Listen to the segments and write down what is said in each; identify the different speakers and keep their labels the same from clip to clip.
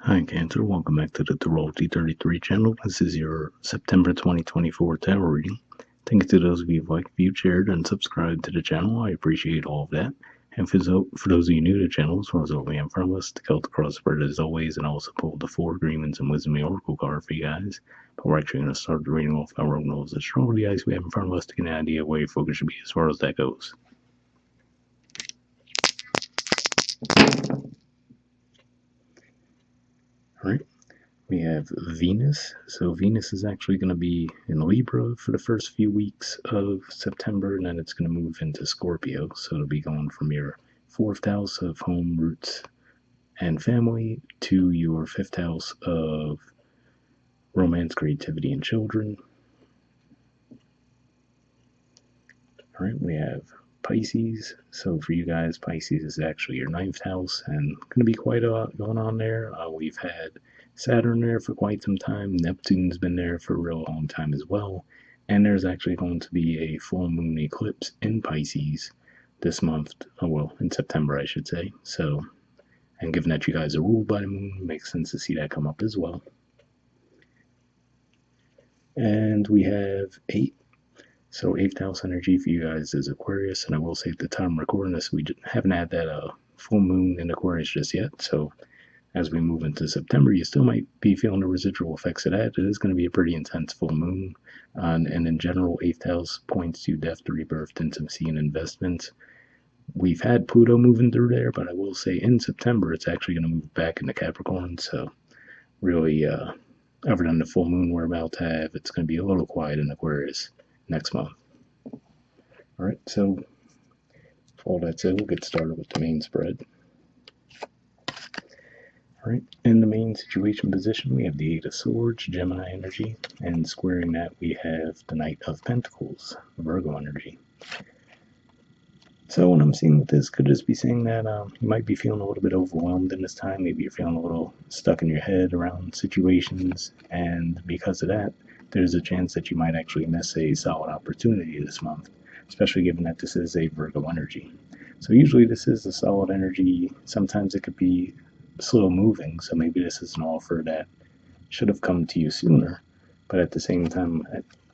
Speaker 1: Hi, Cancer. Welcome back to the Astrology 33 channel. This is your September 2024 tarot reading. Thank you to those of you who liked, viewed, shared, and subscribed to the channel. I appreciate all of that. And for those of you new to the channel, as well as what we have in front of us, the Celtic crossword as always, and also pulled the Four Agreements and Wisdom Oracle card for you guys. But we're actually going to start the reading off our own nose astrology guys we have in front of us to get an idea of where your focus should be as far as that goes. All right. We have Venus. So Venus is actually going to be in Libra for the first few weeks of September, and then it's going to move into Scorpio. So it'll be going from your fourth house of home, roots, and family to your fifth house of romance, creativity, and children. All right, we have Pisces. So for you guys, Pisces is actually your ninth house, and going to be quite a lot going on there. We've had Saturn there for quite some time. Neptune's been there for a real long time as well. And there's actually going to be a full moon eclipse in Pisces this month. Oh, well, in September, I should say. So, and given that you guys are ruled by the moon, it makes sense to see that come up as well. And we have 8. So 8th house energy for you guys is Aquarius, and I will say at the time recording this, we haven't had that full moon in Aquarius just yet. So as we move into September, you still might be feeling the residual effects of that. It is going to be a pretty intense full moon, and in general, 8th house points to death, rebirth, intimacy, and investments. We've had Pluto moving through there, but I will say in September, it's actually going to move back into Capricorn. So really, other than the full moon we're about to have, it's going to be a little quiet in Aquarius next month. All right, so for all that said, we'll get started with the main spread. All right, in the main situation position, we have the Eight of Swords, Gemini energy, and squaring that, we have the Knight of Pentacles, Virgo energy. So what I'm seeing with this could just be saying that you might be feeling a little bit overwhelmed in this time. Maybe you're feeling a little stuck in your head around situations, and because of that, there's a chance that you might actually miss a solid opportunity this month, especially given that this is a Virgo energy. So usually this is a solid energy. Sometimes it could be slow moving, so maybe this is an offer that should have come to you sooner, but at the same time,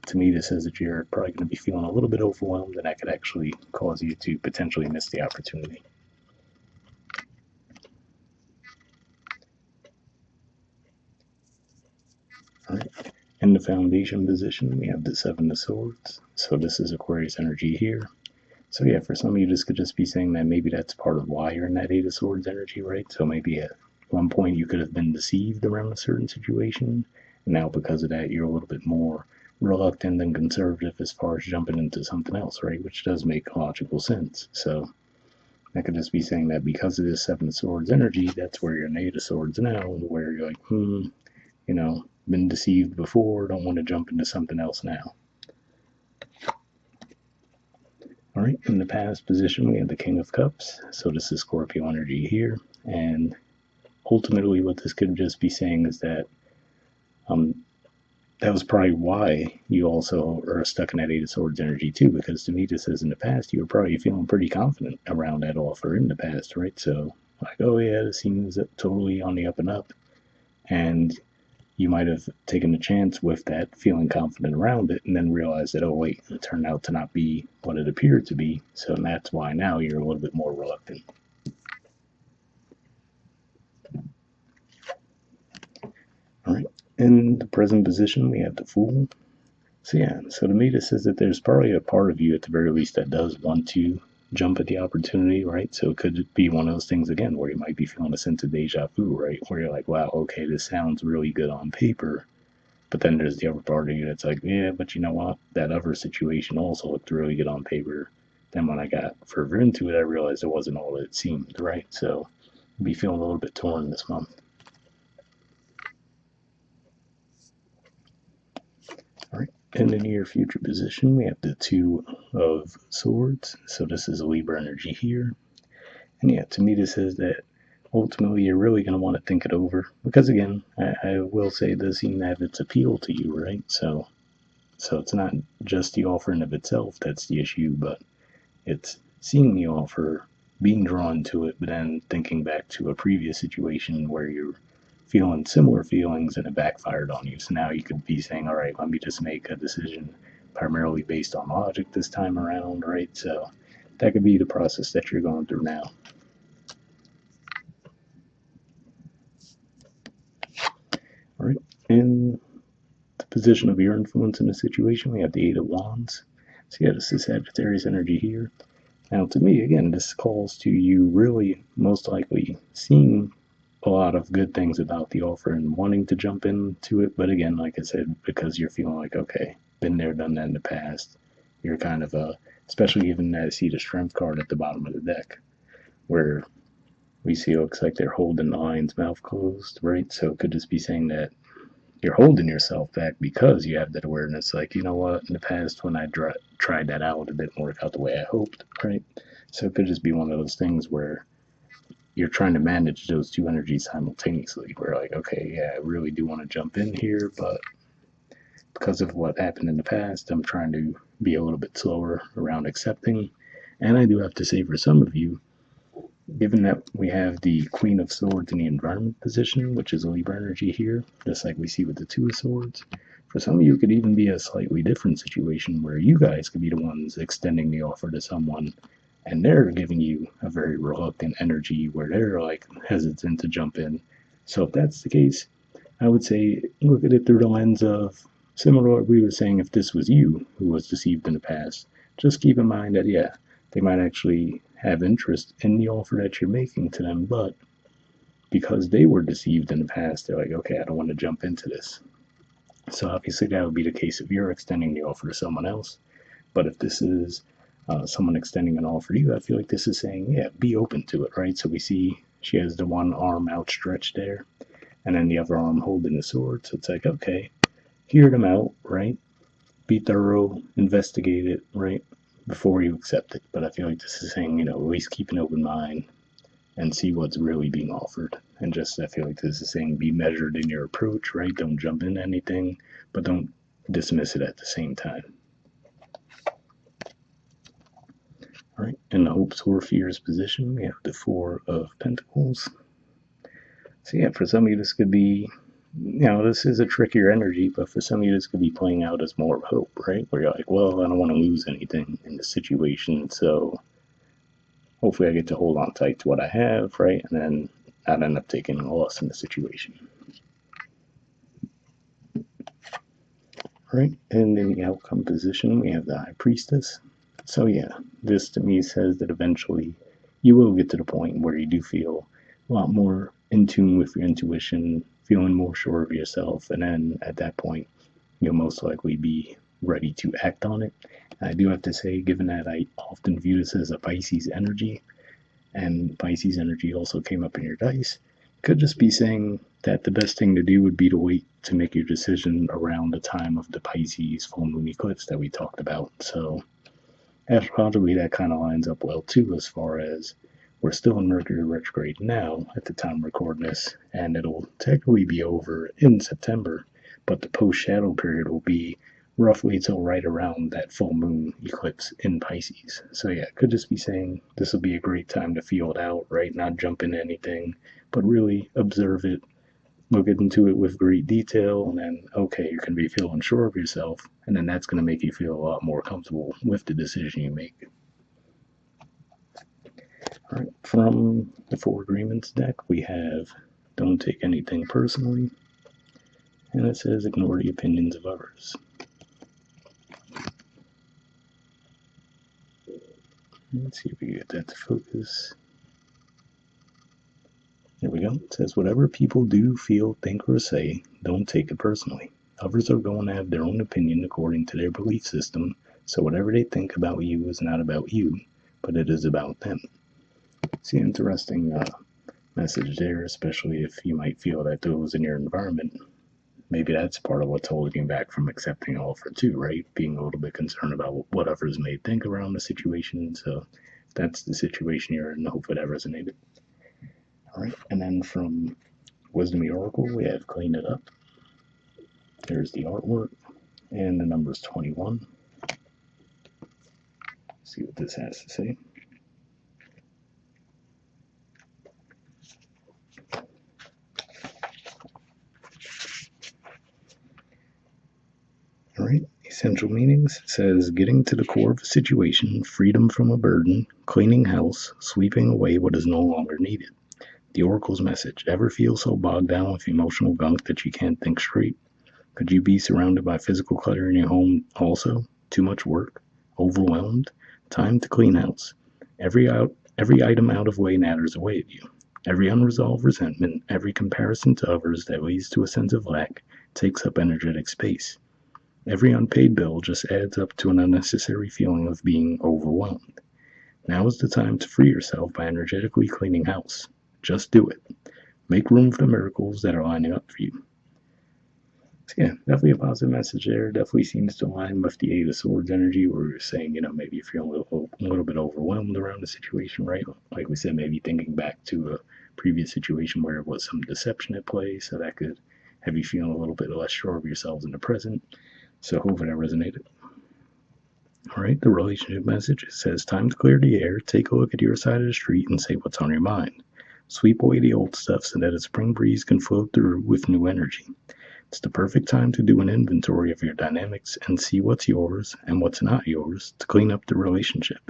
Speaker 1: to me, this says that you're probably going to be feeling a little bit overwhelmed, and that could actually cause you to potentially miss the opportunity. All right. In the foundation position, we have the Seven of Swords. So this is Aquarius energy here. So yeah, for some of you, this could just be saying that maybe that's part of why you're in that Eight of Swords energy, right? So maybe at one point you could have been deceived around a certain situation, and now because of that, you're a little bit more reluctant and conservative as far as jumping into something else, right? Which does make logical sense. So that could just be saying that because of this Seven of Swords energy, that's where you're in Eight of Swords now, where you're like, been deceived before, don't want to jump into something else now. All right, in the past position, we have the King of Cups. So this is Scorpio energy here. And ultimately, what this could just be saying is that that was probably why you also are stuck in that Eight of Swords energy too, because to me, this says in the past, you were probably feeling pretty confident around that offer in the past, right? So, like, oh yeah, this seems totally on the up and up. And you might have taken a chance with that, feeling confident around it, and then realized that, oh wait, it turned out to not be what it appeared to be. So that's why now you're a little bit more reluctant. All right. In the present position, we have the Fool. So yeah, so to me, this says that there's probably a part of you at the very least that does want to jump at the opportunity, right? So it could be one of those things again where you might be feeling a sense of deja vu, right? Where you're like, wow, okay, this sounds really good on paper. But then there's the other part of you that's like, yeah, but you know what? That other situation also looked really good on paper. Then when I got further into it, I realized it wasn't all it seemed, right? So I'll be feeling a little bit torn this month. All right. In the near future position, we have the Two of Swords. So this is Libra energy here. And yeah, to me, this says that ultimately you're really going to want to think it over. Because again, I will say it does seem to have its appeal to you, right? So it's not just the offer in of itself that's the issue, but it's seeing the offer, being drawn to it, but then thinking back to a previous situation where you're feeling similar feelings and it backfired on you. So now you could be saying, all right, let me just make a decision primarily based on logic this time around, right? So that could be the process that you're going through now. All right. In the position of your influence in the situation, we have the Eight of Wands. So yeah, this is Sagittarius energy here. Now, to me, again, this calls to you really most likely seeing a lot of good things about the offer and wanting to jump into it. But again, like I said, because you're feeling like, okay, been there, done that in the past, you're kind of, especially given that I see the Strength card at the bottom of the deck, where we see it looks like they're holding the lion's mouth closed, right? So it could just be saying that you're holding yourself back because you have that awareness, like, you know what, in the past when I tried that out, it didn't work out the way I hoped, right? So it could just be one of those things where you're trying to manage those two energies simultaneously. Where like, okay, yeah, I really do want to jump in here, but because of what happened in the past, I'm trying to be a little bit slower around accepting. And I do have to say, for some of you, given that we have the Queen of Swords in the environment position, which is a Libra energy here, just like we see with the Two of Swords, for some of you, it could even be a slightly different situation where you guys could be the ones extending the offer to someone and they're giving you a very reluctant energy where they're like hesitant to jump in. So if that's the case, I would say look at it through the lens of similar to what we were saying if this was you who was deceived in the past. Just keep in mind that, yeah, they might actually have interest in the offer that you're making to them, but because they were deceived in the past, they're like, okay, I don't want to jump into this. So obviously that would be the case if you're extending the offer to someone else. But if this is someone extending an offer to you, I feel like this is saying, yeah, be open to it, right? So we see she has the one arm outstretched there, and then the other arm holding the sword. So it's like, okay, hear them out, right? Be thorough, investigate it, right? Before you accept it. But I feel like this is saying, at least keep an open mind and see what's really being offered. And just, I feel like this is saying be measured in your approach, right? Don't jump into anything, but don't dismiss it at the same time. All right, in the hopes or fears position, we have the Four of Pentacles. So yeah, for some of you, this could be, this is a trickier energy, but for some of you, this could be playing out as more of hope, right? Where you're like, well, I don't want to lose anything in this situation, so hopefully I get to hold on tight to what I have, right? And then not end up taking a loss in the situation. Right, and in the outcome position, we have the High Priestess. So yeah, this to me says that eventually you will get to the point where you do feel a lot more in tune with your intuition, feeling more sure of yourself, and then at that point, you'll most likely be ready to act on it. I do have to say, given that I often view this as a Pisces energy, and Pisces energy also came up in your dice, could just be saying that the best thing to do would be to wait to make your decision around the time of the Pisces full moon eclipse that we talked about. So astrologically, that kind of lines up well too, as far as we're still in Mercury retrograde now at the time of recording this, and it'll technically be over in September, but the post shadow period will be roughly till right around that full moon eclipse in Pisces. So yeah, could just be saying this will be a great time to feel it out, right? Not jump into anything, but really observe it, look into it with great detail, and then okay, you're going to be feeling sure of yourself, and then that's going to make you feel a lot more comfortable with the decision you make. All right, from the Four Agreements deck, we have don't take anything personally, and it says ignore the opinions of others. Let's see if we get that to focus. There we go. It says, whatever people do, feel, think, or say, don't take it personally. Others are going to have their own opinion according to their belief system, so whatever they think about you is not about you, but it is about them. See, interesting message there, especially if you might feel that those in your environment, maybe that's part of what's holding you back from accepting an offer too, right? Being a little bit concerned about what others may think around the situation. So if that's the situation you're in, hopefully that resonated. All right, and then from Wisdom Oracle, we have Clean It Up. There's the artwork, and the number's 21. See what this has to say. Essential meanings says getting to the core of a situation, freedom from a burden, cleaning house, sweeping away what is no longer needed. The Oracle's message: ever feel so bogged down with emotional gunk that you can't think straight? Could you be surrounded by physical clutter in your home also? Too much work? Overwhelmed? Time to clean house. Every item out of way natters away at you. Every unresolved resentment, every comparison to others that leads to a sense of lack takes up energetic space. Every unpaid bill just adds up to an unnecessary feeling of being overwhelmed. Now is the time to free yourself by energetically cleaning house. Just do it. Make room for the miracles that are lining up for you. So yeah, definitely a positive message there. Definitely seems to align with the Eight of Swords energy, where we're saying, maybe if you're a little bit overwhelmed around the situation, right? Like we said, maybe thinking back to a previous situation where there was some deception at play, so that could have you feeling a little bit less sure of yourselves in the present. So hopefully that resonated. All right, the relationship message says, time to clear the air, take a look at your side of the street, and say what's on your mind. Sweep away the old stuff so that a spring breeze can flow through with new energy. It's the perfect time to do an inventory of your dynamics and see what's yours and what's not yours to clean up the relationship.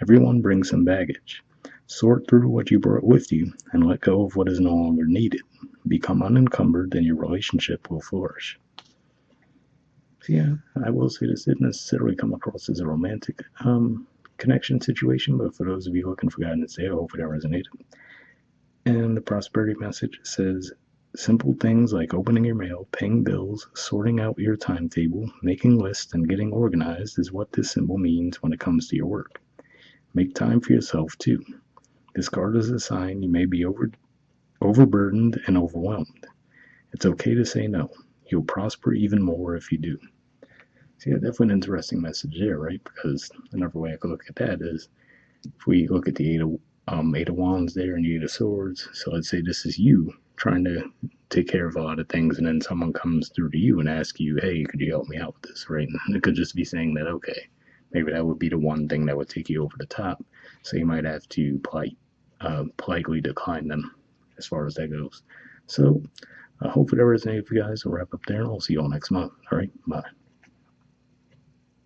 Speaker 1: Everyone brings some baggage. Sort through what you brought with you and let go of what is no longer needed. Become unencumbered, and your relationship will flourish. So yeah, I will say this didn't necessarily come across as a romantic connection situation, but for those of you looking for guidance there, hopefully that resonated. And the prosperity message says, simple things like opening your mail, paying bills, sorting out your timetable, making lists, and getting organized is what this symbol means when it comes to your work. Make time for yourself too. This card is a sign you may be overburdened and overwhelmed. It's okay to say no. You'll prosper even more if you do. So yeah, definitely an interesting message there, right? Because another way I could look at that is if we look at the Eight of Wands there and the Eight of Swords. So let's say this is you trying to take care of a lot of things, and then someone comes through to you and asks you, "Hey, could you help me out with this?" Right? And it could just be saying that, okay, maybe that would be the one thing that would take you over the top. So you might have to politely decline them as far as that goes. So hopefully that resonated for you guys. We'll wrap up there, and I'll see you all next month. All right, bye.